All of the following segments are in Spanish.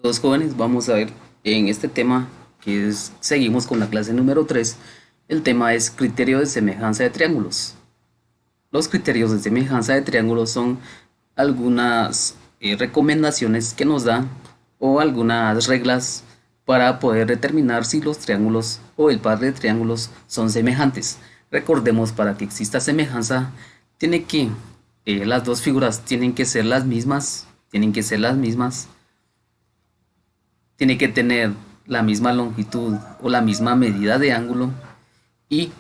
Los jóvenes, vamos a ver en este tema seguimos con la clase número 3. El tema es criterio de semejanza de triángulos. Los criterios de semejanza de triángulos son algunas recomendaciones que nos dan o algunas reglas para poder determinar si los triángulos o el par de triángulos son semejantes. Recordemos, para que exista semejanza, tiene que las dos figuras tienen que ser las mismas, tiene que tener la misma longitud o la misma medida de ángulo y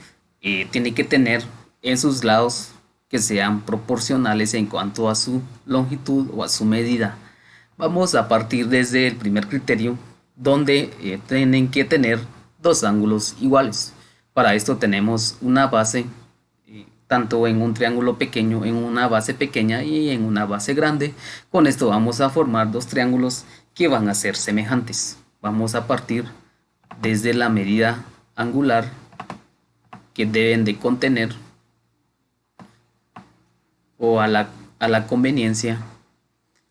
tiene que tener en sus lados que sean proporcionales en cuanto a su longitud o a su medida. Vamos a partir desde el primer criterio, donde tienen que tener dos ángulos iguales. Para esto tenemos una base, tanto en un triángulo pequeño, en una base pequeña y en una base grande. Con esto vamos a formar dos triángulos que van a ser semejantes. Vamos a partir desde la medida angular que deben de contener, o a la conveniencia.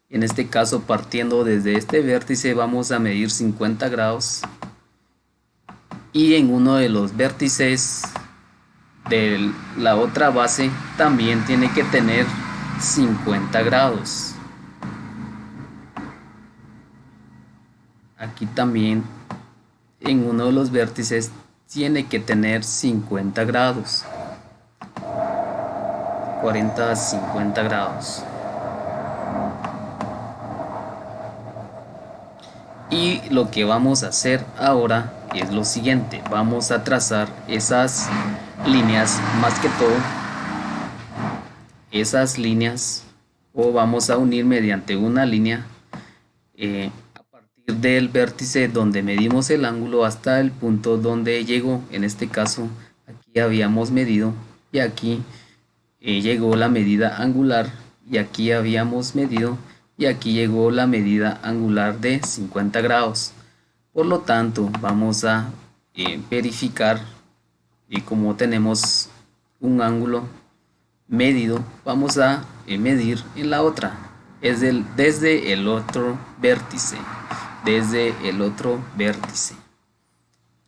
En este caso, partiendo desde este vértice, vamos a medir 50 grados, y en uno de los vértices de la otra base también tiene que tener 50 grados. Aquí también en uno de los vértices tiene que tener 50 grados, 40 a 50 grados. Y lo que vamos a hacer ahora es lo siguiente: vamos a trazar esas líneas, más que todo esas líneas, o vamos a unir mediante una línea a partir del vértice donde medimos el ángulo hasta el punto donde llegó. En este caso, aquí habíamos medido y aquí llegó la medida angular, y aquí habíamos medido y aquí llegó la medida angular de 50 grados. Por lo tanto, vamos a verificar, y como tenemos un ángulo medido, vamos a medir en la otra, desde el otro vértice,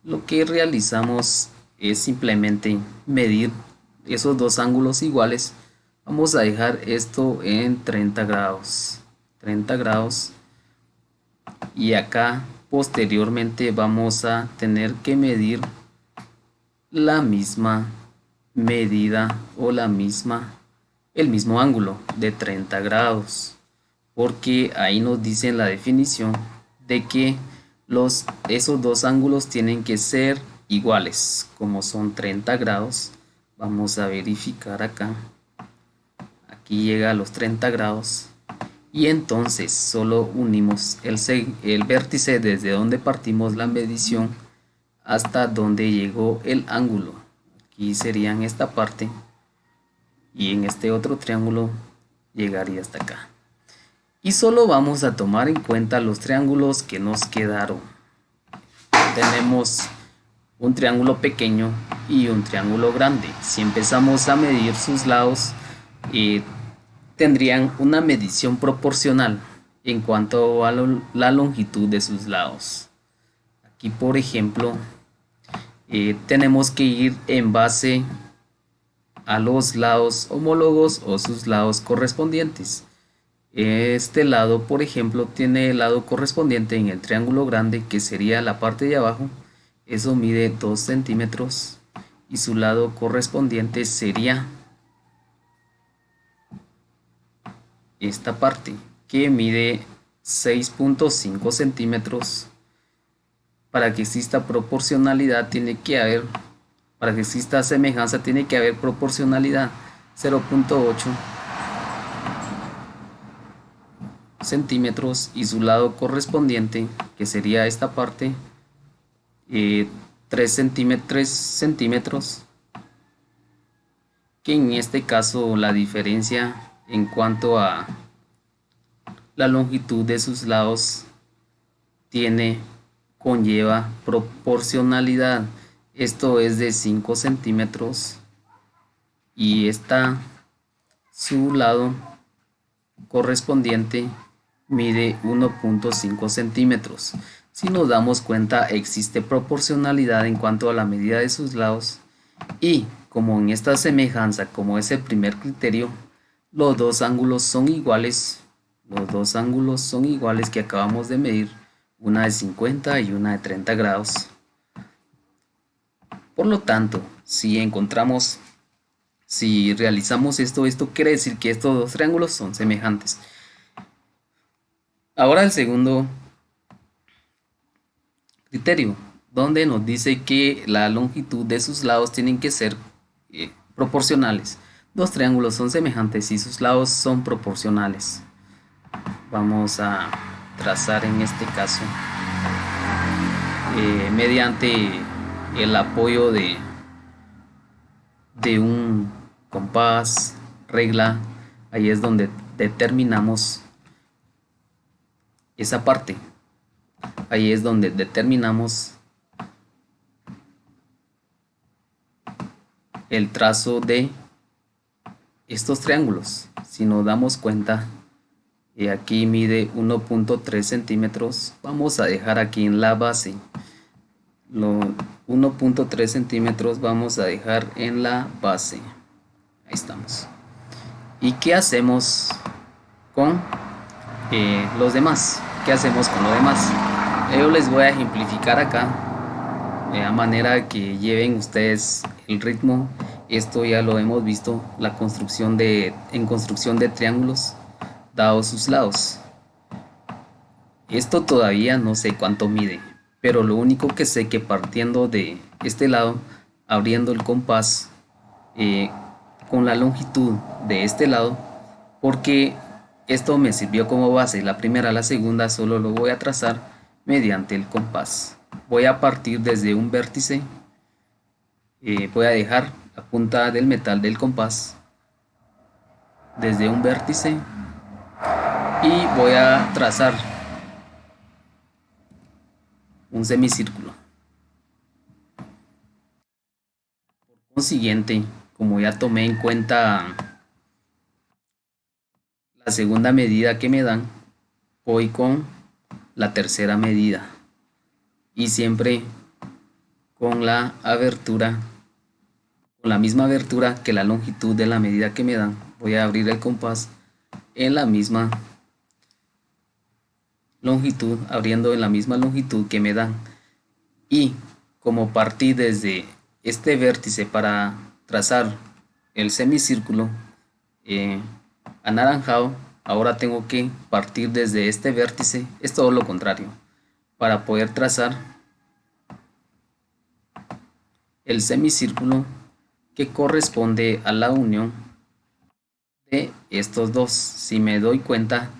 Lo que realizamos es simplemente medir esos dos ángulos iguales. Vamos a dejar esto en 30 grados, y acá posteriormente vamos a tener que medir la misma medida o el mismo ángulo de 30 grados, porque ahí nos dice en la definición de que esos dos ángulos tienen que ser iguales. Como son 30 grados, vamos a verificar acá. Aquí llega a los 30 grados, y entonces solo unimos el vértice desde donde partimos la medición hasta donde llegó el ángulo. Aquí sería en esta parte, y en este otro triángulo llegaría hasta acá. Y solo vamos a tomar en cuenta los triángulos que nos quedaron. Tenemos un triángulo pequeño y un triángulo grande. Si empezamos a medir sus lados, tendrían una medición proporcional en cuanto a la longitud de sus lados. Aquí, por ejemplo, tenemos que ir en base a los lados homólogos o sus lados correspondientes. Este lado, por ejemplo, tiene el lado correspondiente en el triángulo grande, que sería la parte de abajo. Eso mide 2 centímetros, y su lado correspondiente sería esta parte, que mide 6.5 centímetros. Para que exista proporcionalidad para que exista semejanza tiene que haber proporcionalidad. 0.8 centímetros, y su lado correspondiente, que sería esta parte, 3 centímetros, que en este caso la diferencia en cuanto a la longitud de sus lados conlleva proporcionalidad. Esto es de 5 centímetros, y está su lado correspondiente mide 1.5 centímetros. Si nos damos cuenta, existe proporcionalidad en cuanto a la medida de sus lados y como en esta semejanza, como es el primer criterio, los dos ángulos son iguales. Los dos ángulos son iguales que acabamos de medir, una de 50 y una de 30 grados. Por lo tanto, si realizamos esto quiere decir que estos dos triángulos son semejantes. Ahora el segundo criterio, donde nos dice que la longitud de sus lados tienen que ser proporcionales. Dos triángulos son semejantes y sus lados son proporcionales. Vamos a trazar en este caso mediante el apoyo de un compás, regla. Ahí es donde determinamos esa parte. Ahí es donde determinamos el trazo de estos triángulos. Si nos damos cuenta, aquí mide 1.3 centímetros. Vamos a dejar aquí en la base 1.3 centímetros. Vamos a dejar en la base. Ahí estamos. ¿Y qué hacemos con los demás? ¿Qué hacemos con lo demás? Yo les voy a ejemplificar acá a manera que lleven ustedes el ritmo. Esto ya lo hemos visto, la construcción en construcción de triángulos dados sus lados. Esto todavía no sé cuánto mide, pero lo único que sé que partiendo de este lado, abriendo el compás con la longitud de este lado, porque esto me sirvió como base, la primera, la segunda solo lo voy a trazar mediante el compás. Voy a partir desde un vértice, voy a dejar la punta del metal del compás desde un vértice y voy a trazar un semicírculo. Por consiguiente, como ya tomé en cuenta la segunda medida que me dan, voy con la tercera medida y siempre con la abertura, con la misma abertura que la longitud de la medida que me dan. Voy a abrir el compás en la misma longitud, abriendo en la misma longitud que me dan. Y como partí desde este vértice para trazar el semicírculo anaranjado, ahora tengo que partir desde este vértice, es todo lo contrario, para poder trazar el semicírculo que corresponde a la unión de estos dos. Si me doy cuenta,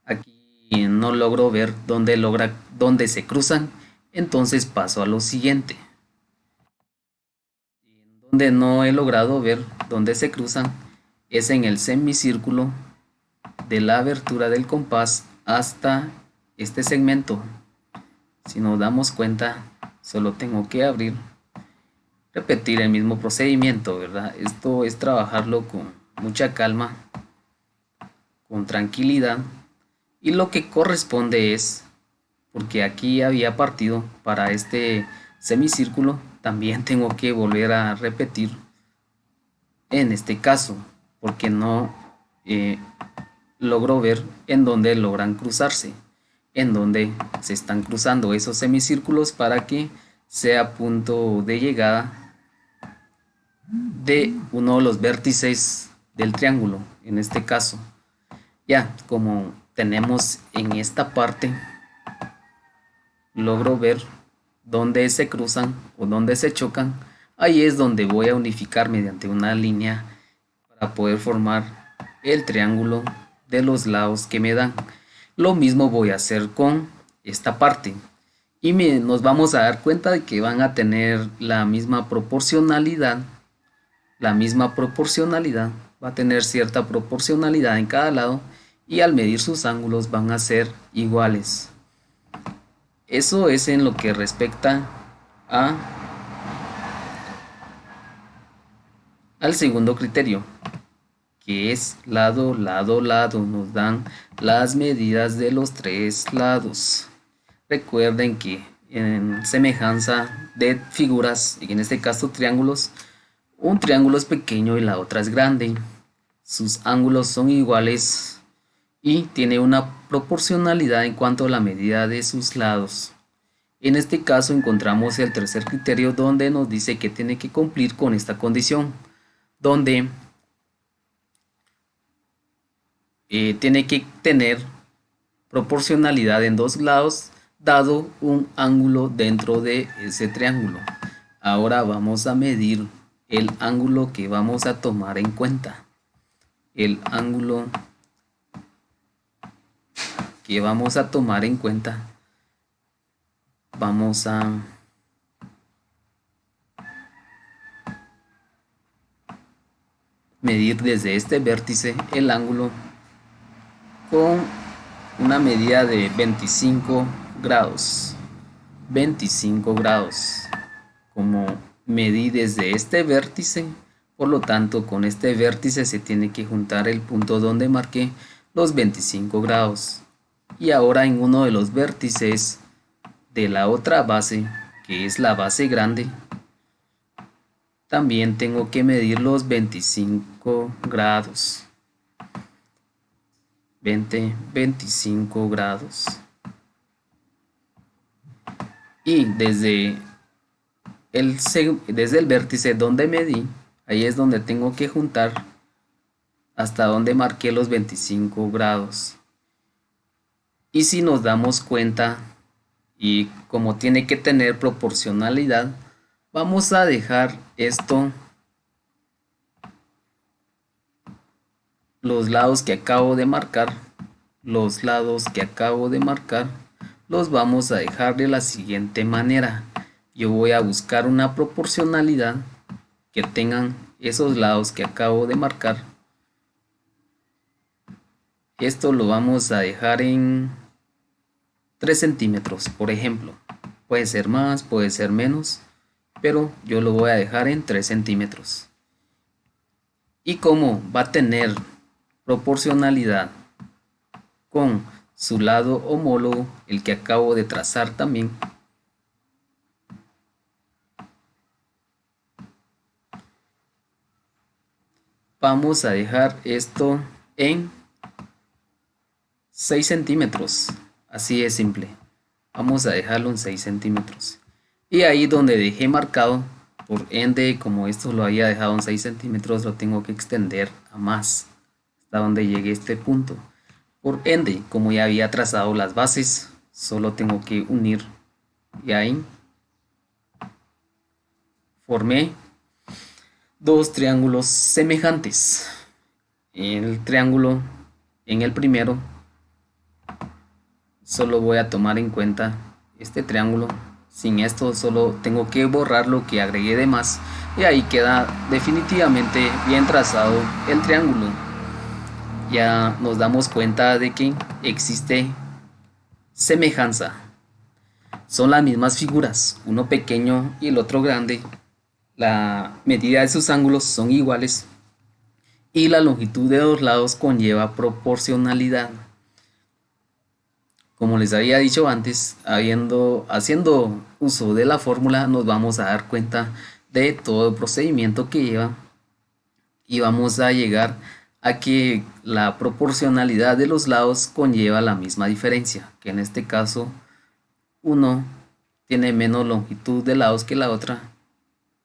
aquí no logro ver dónde se cruzan, entonces paso a lo siguiente. Donde no he logrado ver dónde se cruzan es en el semicírculo de la abertura del compás hasta este segmento. Si nos damos cuenta, solo tengo que abrir, repetir el mismo procedimiento, ¿verdad? Esto es trabajarlo con mucha calma, con tranquilidad, y lo que corresponde es, porque aquí había partido para este semicírculo, también tengo que volver a repetir en este caso, porque no logro ver en dónde logran cruzarse, en dónde se están cruzando esos semicírculos para que sea punto de llegada de uno de los vértices del triángulo. En este caso, ya como tenemos en esta parte, logro ver dónde se cruzan o dónde se chocan. Ahí es donde voy a unificar mediante una línea para poder formar el triángulo de los lados que me dan. Lo mismo voy a hacer con esta parte y nos vamos a dar cuenta de que van a tener la misma proporcionalidad. Va a tener cierta proporcionalidad en cada lado y al medir sus ángulos van a ser iguales. Eso es en lo que respecta al segundo criterio, que es lado, lado, lado. Nos dan las medidas de los tres lados. Recuerden que en semejanza de figuras, y en este caso triángulos, un triángulo es pequeño y la otra es grande. Sus ángulos son iguales y tiene una proporcionalidad en cuanto a la medida de sus lados. En este caso encontramos el tercer criterio donde nos dice que tiene que cumplir con esta condición, donde tiene que tener proporcionalidad en dos lados dado un ángulo dentro de ese triángulo. Ahora vamos a medir el ángulo que vamos a tomar en cuenta. El ángulo que vamos a tomar en cuenta, vamos a medir desde este vértice el ángulo con una medida de 25 grados. 25 grados. Como medí desde este vértice, por lo tanto con este vértice se tiene que juntar el punto donde marqué los 25 grados. Y ahora en uno de los vértices de la otra base, que es la base grande, también tengo que medir los 25 grados. 25 grados. Y desde el vértice donde medí, ahí es donde tengo que juntar hasta donde marqué los 25 grados. Y si nos damos cuenta, y como tiene que tener proporcionalidad, vamos a dejar esto, los lados que acabo de marcar, los vamos a dejar de la siguiente manera. Yo voy a buscar una proporcionalidad que tengan esos lados que acabo de marcar. Esto lo vamos a dejar en 3 centímetros, por ejemplo. Puede ser más, puede ser menos, pero yo lo voy a dejar en 3 centímetros. Y como va a tener proporcionalidad con su lado homólogo, el que acabo de trazar también, vamos a dejar esto en 6 centímetros. Así es simple. Vamos a dejarlo en 6 centímetros. Y ahí donde dejé marcado, por ende, como esto lo había dejado en 6 centímetros, lo tengo que extender a más, hasta donde llegue este punto. Por ende, como ya había trazado las bases, solo tengo que unir. Y ahí formé dos triángulos semejantes. El triángulo en el primero, solo voy a tomar en cuenta este triángulo. Sin esto solo tengo que borrar lo que agregué de más y ahí queda definitivamente bien trazado el triángulo. Ya nos damos cuenta de que existe semejanza. Son las mismas figuras, uno pequeño y el otro grande. La medida de sus ángulos son iguales y la longitud de los lados conlleva proporcionalidad. Como les había dicho antes, haciendo uso de la fórmula, nos vamos a dar cuenta de todo el procedimiento que lleva y vamos a llegar a que la proporcionalidad de los lados conlleva la misma diferencia, que en este caso uno tiene menos longitud de lados que la otra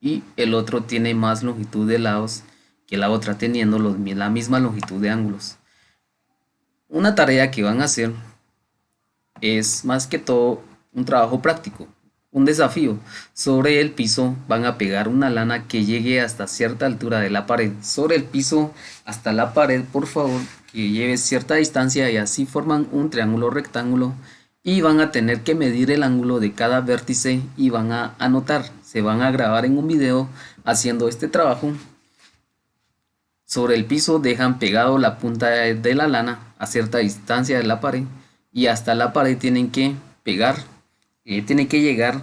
y el otro tiene más longitud de lados que la otra, teniendo la misma longitud de ángulos. Una tarea que van a hacer es más que todo un trabajo práctico, un desafío. Sobre el piso van a pegar una lana que llegue hasta cierta altura de la pared. Sobre el piso hasta la pared, por favor, que lleve cierta distancia y así forman un triángulo rectángulo y van a tener que medir el ángulo de cada vértice y van a anotar, se van a grabar en un video haciendo este trabajo. Sobre el piso dejan pegado la punta de la lana a cierta distancia de la pared y hasta la pared tienen que pegar, tiene que llegar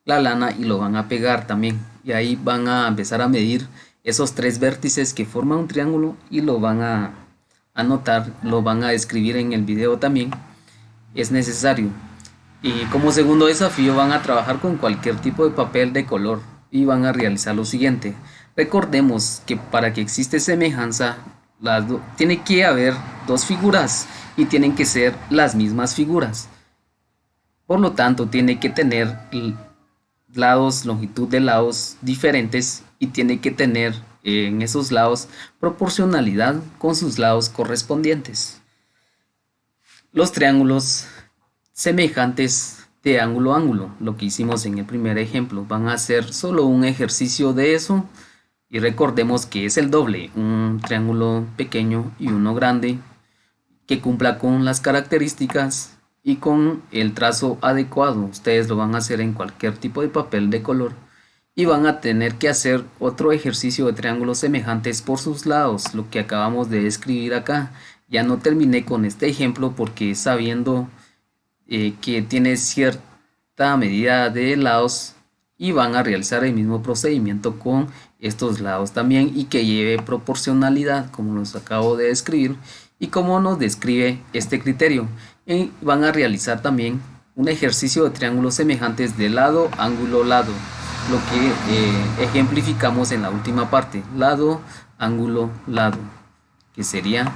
la lana y lo van a pegar también. Y ahí van a empezar a medir esos tres vértices que forman un triángulo y lo van a anotar, lo van a escribir en el video también, es necesario. Y como segundo desafío van a trabajar con cualquier tipo de papel de color y van a realizar lo siguiente. Recordemos que para que existe semejanza, tiene que haber dos figuras y tienen que ser las mismas figuras. Por lo tanto, tiene que tener lados, longitud de lados diferentes y tiene que tener en esos lados proporcionalidad con sus lados correspondientes. Los triángulos semejantes de ángulo a ángulo, lo que hicimos en el primer ejemplo, van a ser solo un ejercicio de eso y recordemos que es el doble, un triángulo pequeño y uno grande que cumpla con las características y con el trazo adecuado. Ustedes lo van a hacer en cualquier tipo de papel de color y van a tener que hacer otro ejercicio de triángulos semejantes por sus lados, lo que acabamos de escribir acá. Ya no terminé con este ejemplo porque sabiendo que tiene cierta medida de lados y van a realizar el mismo procedimiento con estos lados también y que lleve proporcionalidad como los acabo de describir y como nos describe este criterio. Y van a realizar también un ejercicio de triángulos semejantes de lado, ángulo, lado, lo que ejemplificamos en la última parte, lado, ángulo, lado, que sería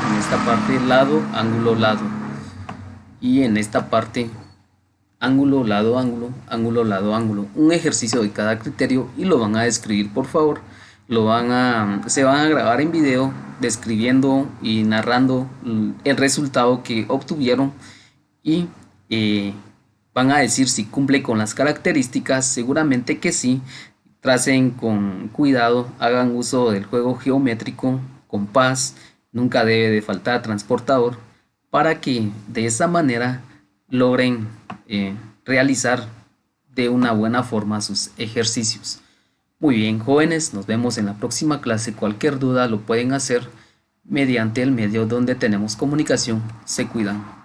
en esta parte lado, ángulo, lado, y en esta parte ángulo, lado, ángulo, ángulo, lado, ángulo. Un ejercicio de cada criterio y lo van a describir, por favor. Se van a grabar en video describiendo y narrando el resultado que obtuvieron y van a decir si cumple con las características. Seguramente que sí. Tracen con cuidado, hagan uso del juego geométrico, compás, nunca debe de faltar transportador, para que de esa manera logren realizar de una buena forma sus ejercicios. Muy bien, jóvenes, nos vemos en la próxima clase. Cualquier duda lo pueden hacer mediante el medio donde tenemos comunicación. Se cuidan.